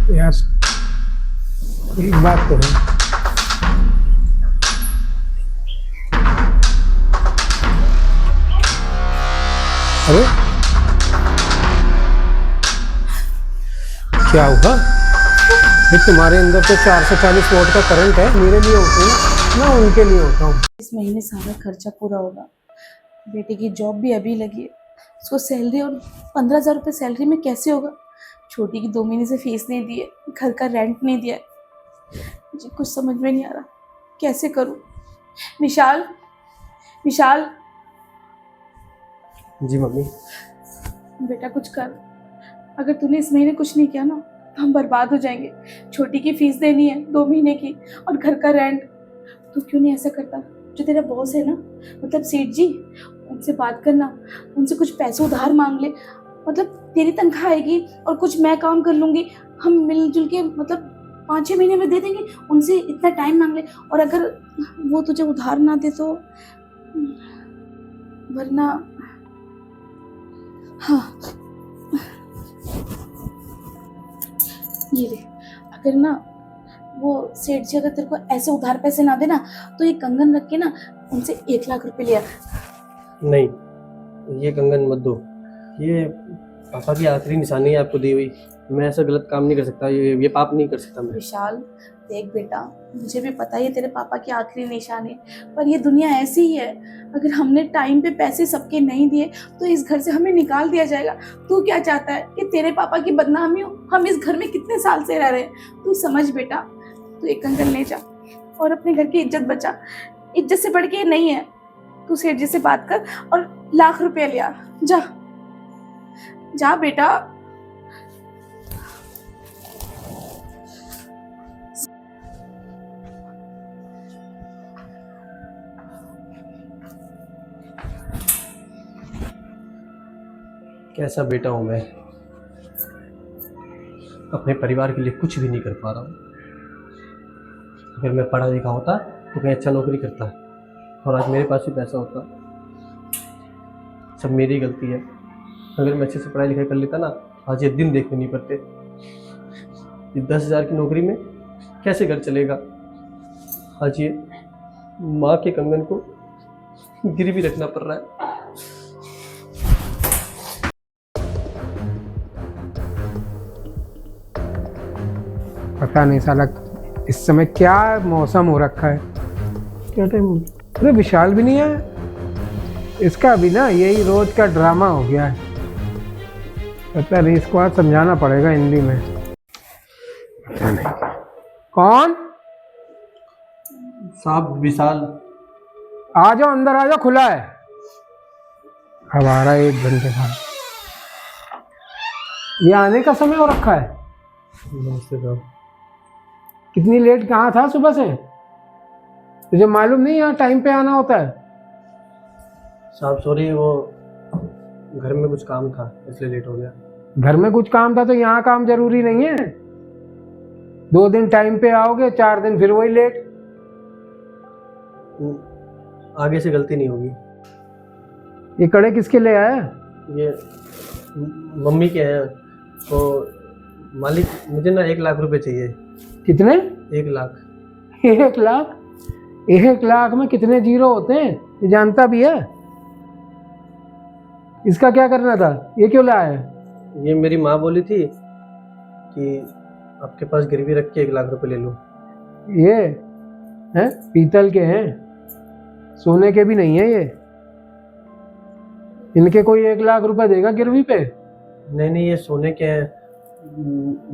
यार एक बात तो है। अरे क्या हुआ? ये तुम्हारे अंदर तो 440 वोल्ट का करंट है, मेरे लिए होते हैं ना उनके लिए होता हूँ। इस महीने सारा खर्चा पूरा होगा। बेटे की जॉब भी अभी लगी है, उसको सैलरी और 15,000 रुपये सैलरी में कैसे होगा। छोटी की 2 महीने से फीस नहीं दी है, घर का रेंट नहीं दिया है। मुझे कुछ समझ में नहीं आ रहा कैसे करूँ। विशाल, विशाल जी मम्मी। बेटा कुछ कर। अगर तूने इस महीने कुछ नहीं किया ना तो हम बर्बाद हो जाएंगे। छोटी की फीस देनी है 2 महीने की और घर का रेंट। तू क्यों नहीं ऐसा करता? जो तेरा बॉस है ना, मतलब सेठ जी, उनसे बात करना, उनसे कुछ पैसे उधार मांग ले। मतलब तेरी तनख्वाह आएगी और कुछ मैं काम कर लूँगी, हम मिलजुल के मतलब 5-6 महीने में दे देंगे। उनसे इतना टाइम मांग ले, और अगर वो तुझे उधार ना दे तो वरना। हाँ ये ले, अगर ना वो सेठ जी अगर तेरे को ऐसे उधार पैसे ना देना तो ये कंगन रख के ना उनसे 1 लाख रुपए लिया। नहीं, ये कंगन मत दो। ये पापा की आखिरी निशानी है आपको दी हुई। मैं ऐसा गलत काम नहीं कर सकता, ये पाप नहीं कर सकता मैं। विशाल देख बेटा, मुझे भी पता है ये तेरे पापा की आखिरी निशान है, पर ये दुनिया ऐसी ही है। अगर हमने टाइम पे पैसे सबके नहीं दिए तो इस घर से हमें निकाल दिया जाएगा। तू क्या चाहता है कि तेरे पापा की बदनामी हो? हम इस घर में कितने साल से रह रहे हैं, तू समझ बेटा। तू एक कंगन ले जा और अपने घर की इज्जत बचा। इज्जत से बढ़ के ये नहीं है। तू सेठ जी से बात कर और 1 लाख रुपया ले आ। जा जा बेटा। कैसा बेटा हूँ मैं, अपने परिवार के लिए कुछ भी नहीं कर पा रहा हूँ। अगर मैं पढ़ा लिखा होता तो कहीं अच्छा नौकरी करता, और आज मेरे पास भी पैसा होता। सब मेरी गलती है। अगर मैं अच्छे से पढ़ाई लिखाई कर लेता ना, आज ये दिन देखने नहीं पड़ते। ये 10,000 की नौकरी में कैसे घर चलेगा? आज ये माँ के कंगन को गिरवी रखना पड़ रहा है। पता नहीं साला इस समय क्या मौसम हो रखा है, क्या टाइम हो गया? अरे विशाल भी नहीं है, इसका भी ना यही रोज का ड्रामा हो गया है। पता नहीं, इसको आज समझाना पड़ेगा हिंदी में। पता नहीं कौन। साहब विशाल। आ जाओ अंदर, आ जाओ, खुला है। अब आ रहा है 1 घंटे बाद। ये आने का समय हो रखा है। नमस्ते साहब। कितनी लेट कहाँ था सुबह से? तुझे मालूम नहीं यहाँ टाइम पे आना होता है? साहब सॉरी, वो घर में कुछ काम था इसलिए लेट हो गया। घर में कुछ काम था तो यहाँ काम जरूरी नहीं है? 2 दिन टाइम पे आओगे, 4 दिन फिर वही लेट। आगे से गलती नहीं होगी। ये कड़े किसके ले आया? ये मम्मी के हैं। तो मालिक, मुझे ना 1 लाख रुपए चाहिए। कितने? 1 लाख। 1 लाख? 1 लाख में कितने जीरो होते हैं ये जानता भी है? इसका क्या करना था? ये क्यों लाया है? ये मेरी माँ बोली थी कि आपके पास गिरवी रख के 1 लाख रुपए ले लो। ये हैं पीतल के हैं, सोने के भी नहीं है ये। इनके कोई 1 लाख रुपए देगा गिरवी पे? नहीं नहीं, ये सोने के हैं।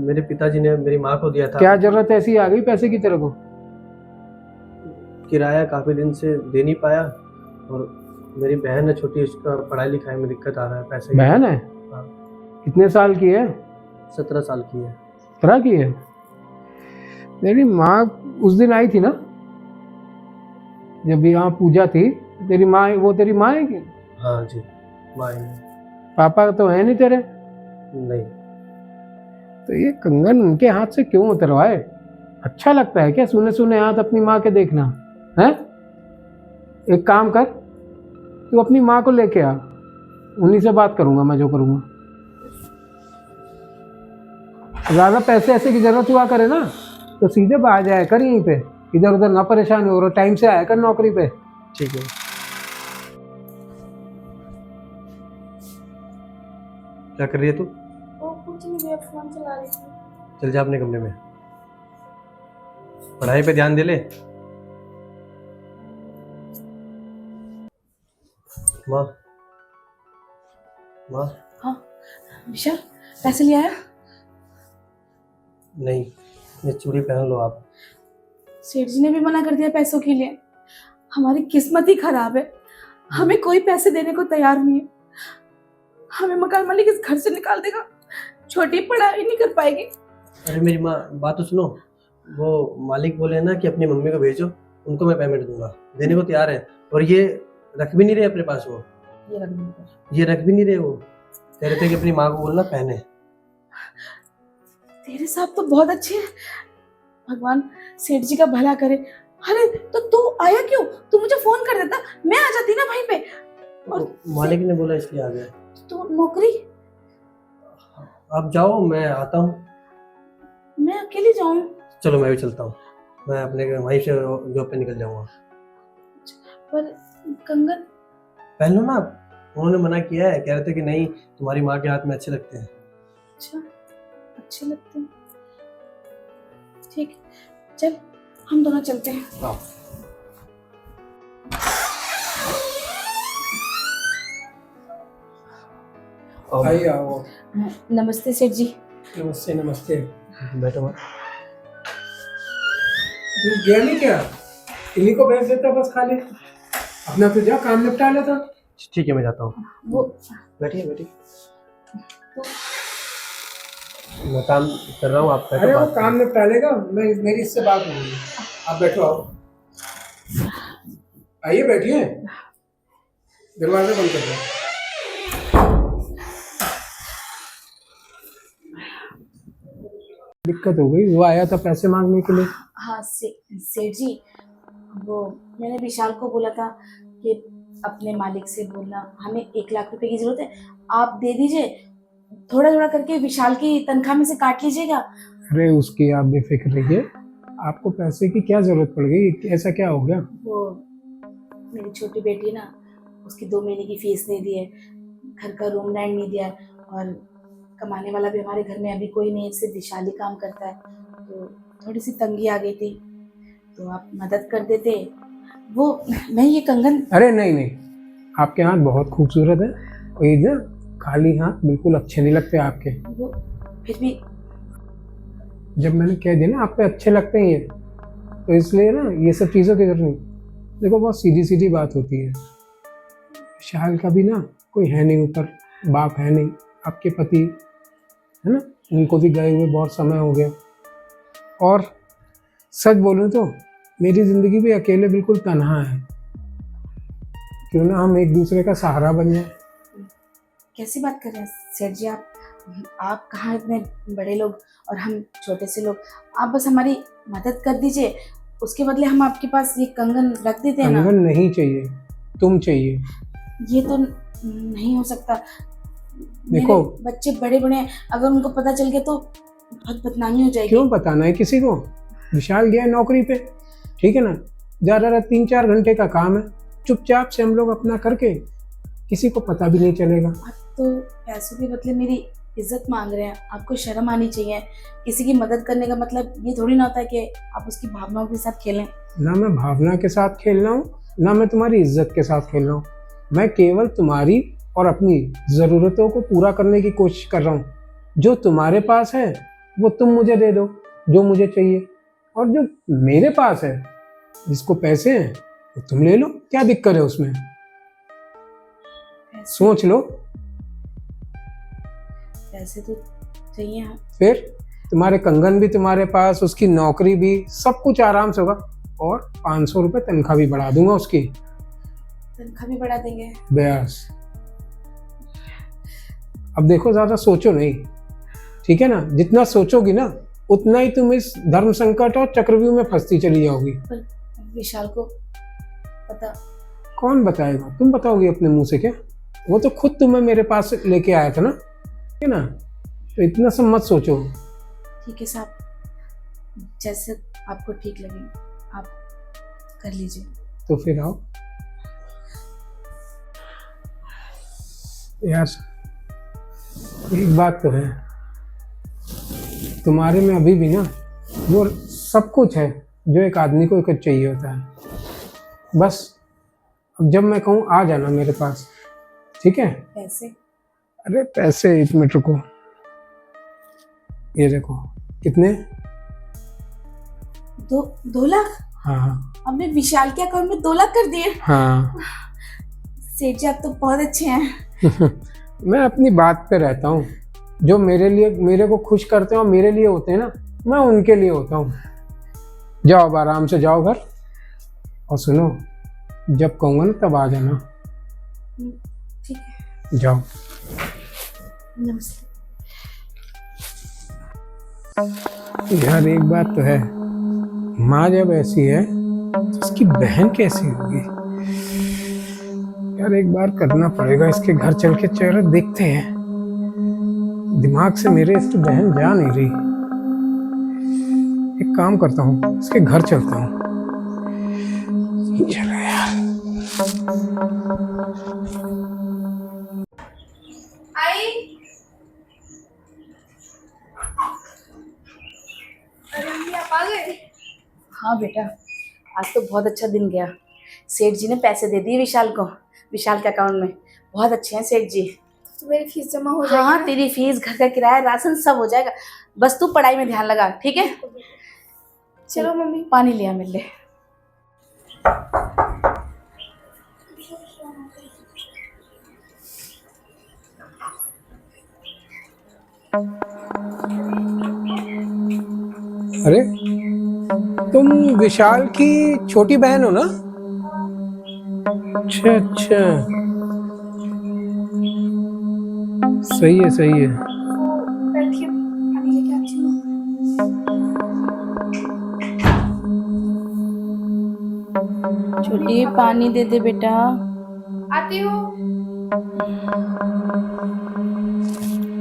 मेरे पिताजी ने मेरी माँ को दिया था। क्या जरूरत ऐसी आ गई पैसे की तेरे को? किराया काफ़ी दिन से दे नहीं पाया, और मेरी बहन है छोटी, उसका पढ़ाई लिखाई में दिक्कत आ रहा है पैसे की। बहन है? हाँ। कितने साल की है? 17 साल की है। 17 की है? तेरी माँ उस दिन आई थी ना जब यहाँ पूजा थी? तेरी माँ, वो तेरी माँ है कि? हाँ जी, माँ है। पापा तो है नहीं तेरे? नहीं। तो ये कंगन उनके हाथ से क्यों उतरवाए? अच्छा लगता है क्या सुने सुने हाथ अपनी माँ के देखना है? एक काम कर, तू अपनी माँ को लेके आ, उन्हीं से बात करूंगा मैं जो करूंगा। ज़्यादा पैसे ऐसे की ज़रूरत हुआ करे ना तो सीधे बाहर जाया कर, यहीं पे इधर उधर ना परेशान हो, और टाइम से आया कर नौकरी पे। ठीक है। क्या कर रही है तू? वो कुछ नहीं, मैं फोन चला रही थी। चल जा अपने कमरे में, पढ़ाई पे ध्यान दे ले। माँ, माँ। हाँ विशाल, पैसे ले आया? नहीं, ये चूड़ी पहन लो आप। सेठ जी ने भी मना कर दिया पैसों के लिए। हमारी किस्मत ही खराब है, हमें कोई पैसे देने को तैयार नहीं है। हमें मकान मालिक इस घर से निकाल देगा, छोटी पढ़ाई नहीं कर पाएगी। अरे मेरी माँ, बात तो सुनो। वो मालिक बोले ना कि अपनी मम्मी को भेजो, उनको मैं पेमेंट दूंगा, देने को तैयार है। और ये रख भी नहीं रहे अपने पास, वो ये रख भी नहीं रहे। वो कह रहे थे कि अपनी माँ को बोलना पहने। तेरे साथ तो बहुत अच्छे हैं, भगवान सेठ जी का भला करे। अरे तो तू आया क्यों? तू मुझे फोन कर देता, मैं आ जाती ना वहीं पे। और तो मालिक ने बोला इसलिए आ गया। तो नौकरी? आप जाओ, मैं आता हूँ। मैं अकेली जाऊं? चलो मैं भी चलता हूँ, मैं अपने वहीं से जॉब पे निकल जाऊंगा। पर कंगन? पहन लो ना आप। उन्होंने मना किया है, कह रहे थे कि नहीं, तुम्हारी माँ के हाथ में अच्छे लगते हैं। अच्छा, अच्छे लगते हैं, ठीक, चल हम दोनों चलते हैं। आओ। आइए आओ। नमस्ते सेठ जी। नमस्ते नमस्ते। बैठो माँ। तू गया नहीं क्या? इन्हीं को भेज देता बस, खाली अपना तो जा काम निपटा लेता। ठीक है, मैं जाता हूँ। वो बैठिए बैठिए, मैं काम कर रहा हूँ, आप बैठो। अरे वो बात काम निपटा लेगा, मैं मेरी इससे बात हो गई। आप बैठो, आओ आइए बैठिए, दरवाजा बंद कर दो। दिक्कत हो गई, वो आया था पैसे मांगने के लिए। हाँ सेठ जी, वो मैंने विशाल को बोला था कि अपने मालिक से बोलना हमें 1 लाख रुपए की जरूरत है, आप दे दीजिए, थोड़ा थोड़ा करके विशाल की तनख्वाह में से काट लीजिएगा। अरे उसकी आप बेफिक्र रहिए, आपको पैसे की क्या जरूरत पड़ गई? ऐसा क्या हो गया? वो मेरी छोटी बेटी ना, उसकी 2 महीने की फीस नहीं दी है, घर का रूम रेंट नहीं दिया है, और कमाने वाला भी हमारे घर में अभी कोई नहीं है, सिर्फ विशाल ही काम करता है। तो थोड़ी सी तंगी आ गई थी, तो आप मदद कर देते। वो मैं ये कंगन। अरे नहीं नहीं, आपके हाथ बहुत खूबसूरत है, और ये ना खाली हाथ बिल्कुल अच्छे नहीं लगते आपके। वो फिर भी जब मैंने कह दिया ना आप पे अच्छे लगते हैं ये, तो इसलिए ना ये सब चीज़ों की जरूरत नहीं। देखो बहुत सीधी सीधी बात होती है, विशाल का भी ना कोई है नहीं ऊपर, बाप है नहीं, आपके पति है ना, उनको भी गए हुए बहुत समय हो गया। और सच बोलूं तो मेरी ज़िंदगी भी अकेले बिल्कुल तन्हा है, क्यों ना हम एक दूसरे का सहारा बन जाए। कैसी बात कर रहे हैं सेठ जी? आप कहाँ इतने बड़े लोग और हम छोटे से लोग। आप बस हमारी मदद कर दीजिए, उसके बदले हम आपके पास ये कंगन रख देते हैं ना। कंगन नहीं चाहिए, तुम चाहिए। ये तो नहीं हो सकता, देखो मेरे बच्चे बड़े बड़े हैं, अगर उनको पता चल गया तो बहुत बदनामी हो जाएगी। क्यों बताना है किसी को? विशाल गया है नौकरी पे, ठीक है ना, ज़्यादा 3-4 घंटे का काम है, चुपचाप से हम लोग अपना करके किसी को पता भी नहीं चलेगा। आप तो पैसों के बदले मेरी इज्जत मांग रहे हैं, आपको शर्म आनी चाहिए। किसी की मदद करने का मतलब ये थोड़ी ना होता है कि आप उसकी भावनाओं के साथ खेलें। ना मैं भावना के साथ खेल रहा हूँ, ना मैं तुम्हारी इज्जत के साथ खेल रहा हूँ। मैं केवल तुम्हारी और अपनी ज़रूरतों को पूरा करने की कोशिश कर रहा हूँ। जो तुम्हारे पास है वो तुम मुझे दे दो, जो मुझे चाहिए, और जो मेरे पास है, जिसको पैसे हैं, वो तुम ले लो, क्या दिक्कत है उसमें? सोच लो। पैसे तो चाहिए। हाँ, फिर तुम्हारे कंगन भी तुम्हारे पास, उसकी नौकरी भी, सब कुछ आराम से होगा, और 500 रुपये तनख्वाह भी बढ़ा दूंगा उसकी। तनख्वाह भी बढ़ा देंगे? बस अब देखो, ज़्यादा सोचो नहीं, ठीक है ना? जितना सोचोगी ना उतना ही तुम इस धर्म संकट और चक्रव्यूह में फंसती चली जाओगी। पर विशाल को पता? कौन बताएगा? तुम बताओगी अपने मुंह से क्या? वो तो खुद तुम्हें मेरे पास लेके आया था ना, ठीक है ना? तो इतना सब मत सोचो, ठीक है साहब, जैसे आपको ठीक लगे आप कर लीजिए। तो फिर आओ यार। एक बात तो है, तुम्हारे में अभी भी ना वो सब कुछ है जो एक आदमी को एक चाहिए होता है। बस अब जब मैं कहूँ आ जाना मेरे पास, ठीक है? पैसे? अरे पैसे, 1 मिनट रुको। ये देखो कितने? 2 लाख? हाँ हमने विशाल के अकाउंट में 2 लाख कर दिए। हाँ। सेठ जी आप तो बहुत अच्छे हैं। मैं अपनी बात पे रहता हूँ। जो मेरे को खुश करते हैं और मेरे लिए होते हैं ना, मैं उनके लिए होता हूँ। जाओ अब आराम से जाओ घर, और सुनो जब कहूँगा ना तब आ जाना। ठीक है, जाओ। नमस्ते। यार एक बात तो है, माँ जब ऐसी है तो उसकी बहन कैसी होगी? यार एक बार करना पड़ेगा, इसके घर चल के चेहरा देखते हैं। दिमाग से मेरे इसकी बहन जा नहीं रही। एक काम करता हूँ, इसके घर चलता हूँ। चलो यार। आई? अरे मम्मी आप आ गए? हाँ बेटा, आज तो बहुत अच्छा दिन गया। सेठ जी ने पैसे दे दिए विशाल को, विशाल के अकाउंट में। बहुत अच्छे हैं सेठ जी। तो मेरी फीस जमा हो जाएगी? हाँ, तेरी फीस, घर का किराया, राशन सब हो जाएगा। बस तू पढ़ाई में ध्यान लगा, ठीक है? चलो मम्मी। पानी लिया मिल ले। अरे तुम विशाल की छोटी बहन हो ना? अच्छा अच्छा, सही है सही है। बैठिए, पानी लेके आती हूँ। छोटी पानी दे दे बेटा। आती हूँ।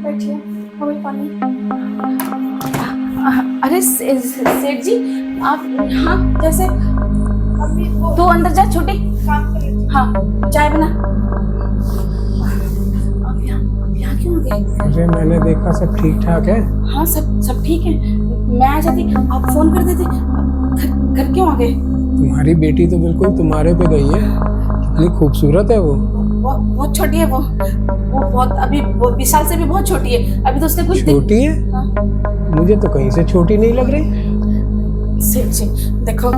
बैठिए, मम्मी पानी। अरे सेठ जी आप यहाँ जैसे? मम्मी वो तू अंदर जा छोटी। काम कर लेती हूँ। हाँ, चाय बना। आप यहाँ क्यों आ गए? अरे मैंने देखा सब ठीक ठाक है। हाँ सब ठीक है। मैं आ जाती, आप फोन कर देते। घर क्यों आ गए? तुम्हारी बेटी तो बिल्कुल तुम्हारे पे गई है। कितनी खूबसूरत है वो। बहुत छोटी है वो बहुत, अभी वो विशाल से भी बहुत छोटी है। अभी तो उसने कुछ छोटी है? हाँ। मुझे तो कहीं से छोटी नहीं लग रही। सेठ जी देखो,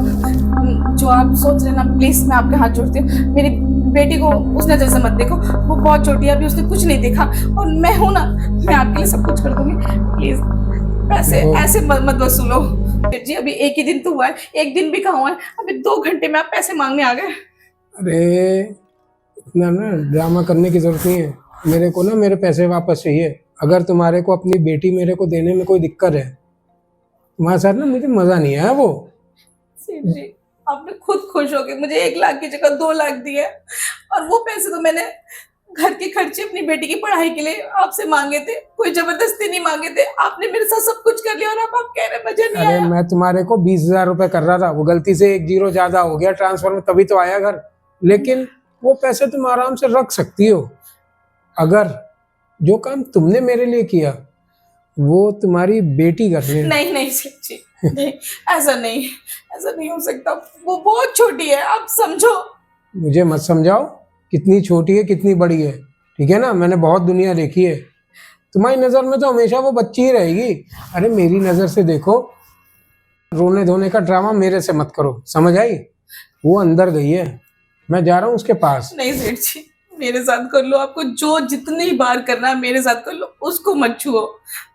जो आप सोच रहे हैं ना, प्लीज मैं आपके हाथ जोड़ती हूँ। मेरी बेटी को उस नजर से मत देखो, वो बहुत छोटी है, अभी उसने कुछ नहीं देखा। और मैं हूँ ना, मैं आपके लिए सब कुछ कर दूंगी। प्लीज पैसे ऐसे मत वसूलो। सेठ जी अभी एक ही दिन तो हुआ है, एक दिन भी कहाँ हुआ है, अभी 2 घंटे में आप पैसे मांगने आ गए। अरे इतना ना ड्रामा करने की जरूरत नहीं है। मेरे को ना मेरे पैसे वापस चाहिए। अगर तुम्हारे को अपनी बेटी मेरे को देने में कोई दिक्कत है, तुम्हारे साथ ना मुझे मजा नहीं आया। वो सेठ जी आपने खुद खुश हो गए, मुझे 1 लाख की जगह 2 लाख दिए, और वो पैसे तो मैंने घर के खर्चे अपनी बेटी की पढ़ाई के लिए आपसे मांगे थे, कोई जबरदस्ती नहीं मांगे थे। आपने मेरे साथ सब कुछ कर लिया और अब आप कह रहे मजा नहीं अरे आया। मैं तुम्हारे को 20,000 रुपए कर रहा था, वो गलती से 1 जीरो ज्यादा हो गया ट्रांसफर में, तभी तो आया घर। लेकिन वो पैसे तुम आराम से रख सकती हो। अगर जो काम तुमने मेरे लिए किया वो तुम्हारी बेटी कर रही है। नहीं सेठ जी, नहीं, ऐसा नहीं हो सकता। वो बहुत छोटी है, आप समझो। मुझे मत समझाओ कितनी छोटी है कितनी बड़ी है, ठीक है ना? मैंने बहुत दुनिया देखी है। तुम्हारी नज़र में तो हमेशा वो बच्ची ही रहेगी। अरे मेरी नज़र से देखो, रोने धोने का ड्रामा मेरे से मत करो, समझ आई? वो अंदर गई है, मैं जा रहा हूँ उसके पास। नहीं सेठ जी, मेरे साथ कर लो, आपको जो जितनी बार करना है मेरे साथ कर लो, उसको मत छुओ।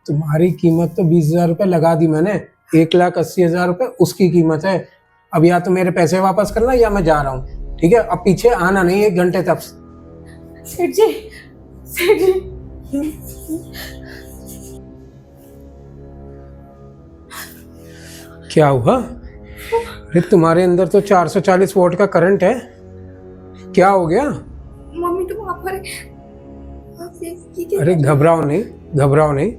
तुम्हारी कीमत तो 20,000 रुपये लगा दी मैंने, 1,80,000 रुपये उसकी कीमत है। अब या तो मेरे पैसे वापस करना या मैं जा रहा हूँ, ठीक है? अब पीछे आना नहीं 1 घंटे तक। सेठ जी क्या हुआ? अरे तुम्हारे अंदर तो 440 वोल्ट का करंट है, क्या हो गया? मम्मी तो वहाँ पर है। आप ये क्या? अरे घबराओ नहीं,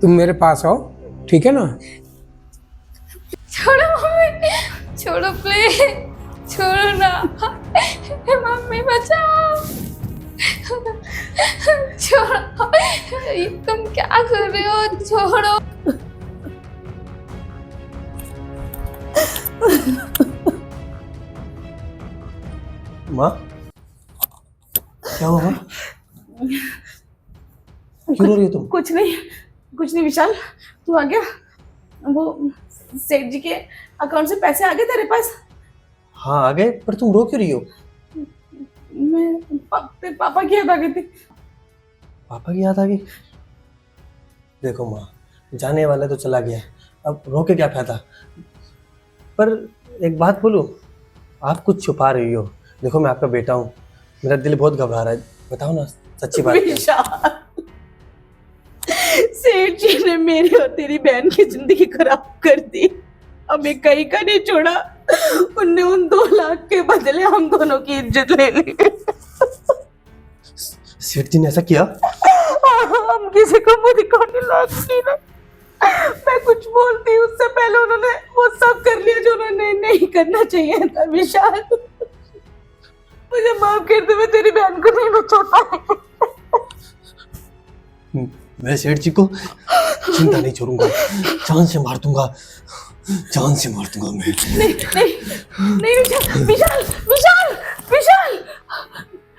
तुम मेरे पास आओ, ठीक है ना? छोड़ो मम्मी, छोड़ो प्लीज, छोड़ो ना मम्मी बचाओ, छोड़ो, ये तुम क्या कर रहे हो, छोड़ो। माँ, क्या हुआ माँ? क्यों रो रही हो तुम? कुछ नहीं विशाल, तू आ गया? वो सेठ जी के अकाउंट से पैसे आ गए तेरे पास? हाँ आ गए, पर तुम रो क्यों रही हो? मैं तेरे पापा की याद आ गई थी। पापा की याद आ गई? देखो माँ, जाने वाला तो चला गया, अब रो के क्या फायदा। पर एक बात बोलूं, आप कुछ छुपा रही हो। देखो मैं आपका बेटा हूँ, मेरा दिल बहुत घबरा रहा है, बताओ ना सच्ची बात क्या है? विशाल, सेठ जी ने मेरी और तेरी बहन की जिंदगी खराब कर दी। हमें कहीं का नहीं छोड़ा। उनने उन 2 लाख के बदले हम दोनों की इज्जत ले ली। सेठ जी ने ऐसा किया? हम किसी को मुंह दिखाने लायक नहीं ना। मैं कुछ बोलती उससे पहले उन्होंने वो सब कर लिया जो उन्होंने नहीं करना चाहिए था। विशाल, मुझे माफ कर दे, मैं तेरी बहन को नहीं बचा पाई। मैं सेठ जी को चिंता नहीं छोड़ूंगा, जान से मार दूंगा, जान से मार दूंगा मैं। नहीं विशाल, विशाल विशाल विशाल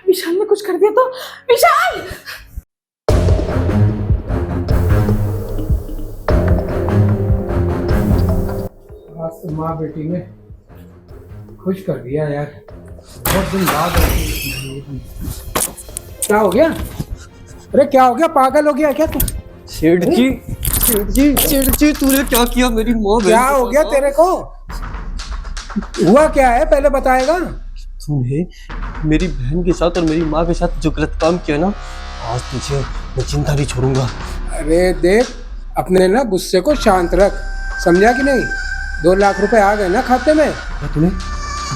विशाल ने कुछ कर दिया तो? विशाल, आज तो माँ बेटी ने खुश कर दिया यार, बहुत दिन बाद। क्या हो गया? अरे क्या हो गया? पागल हो गया क्या तू? सेठ जी तूने क्या किया मेरी माँ? क्या हो गया तेरे को? हुआ क्या है पहले बताएगा? तूने मेरी बहन के साथ और मेरी माँ के साथ जो गलत काम किया ना, आज तुझे मैं चिंता नहीं छोड़ूंगा। अरे देख, अपने ना गुस्से को शांत रख, समझा कि नहीं? 2 लाख रुपए आ गए ना खाते में। क्या तूने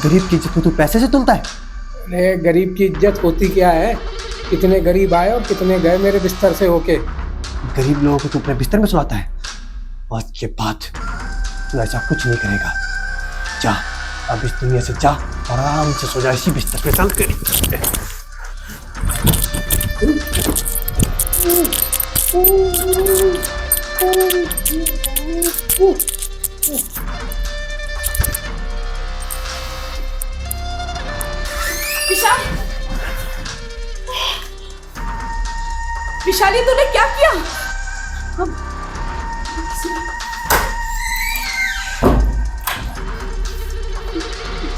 गरीब की इज्जत को तू पैसे से तुलता है? अरे गरीब की इज्जत होती क्या है? कितने गरीब आए और कितने गए मेरे बिस्तर से होके। गरीब लोगों को तू अपने बिस्तर में सुलाता है? आज के बाद तू ऐसा कुछ नहीं करेगा। जा अब इस दुनिया से जा, आराम से सो जा इसी बिस्तर पे। चल कर विशाल, विशाली तूने क्या किया?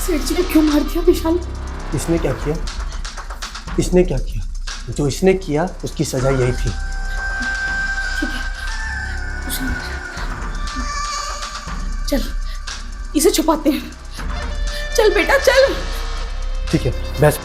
सेठ जी ने क्यों मार दिया विशाल? इसने क्या किया? इसने क्या किया? जो इसने किया उसकी सजा यही थी। चल इसे छुपाते हैं। चल बेटा चल। ठीक है, बस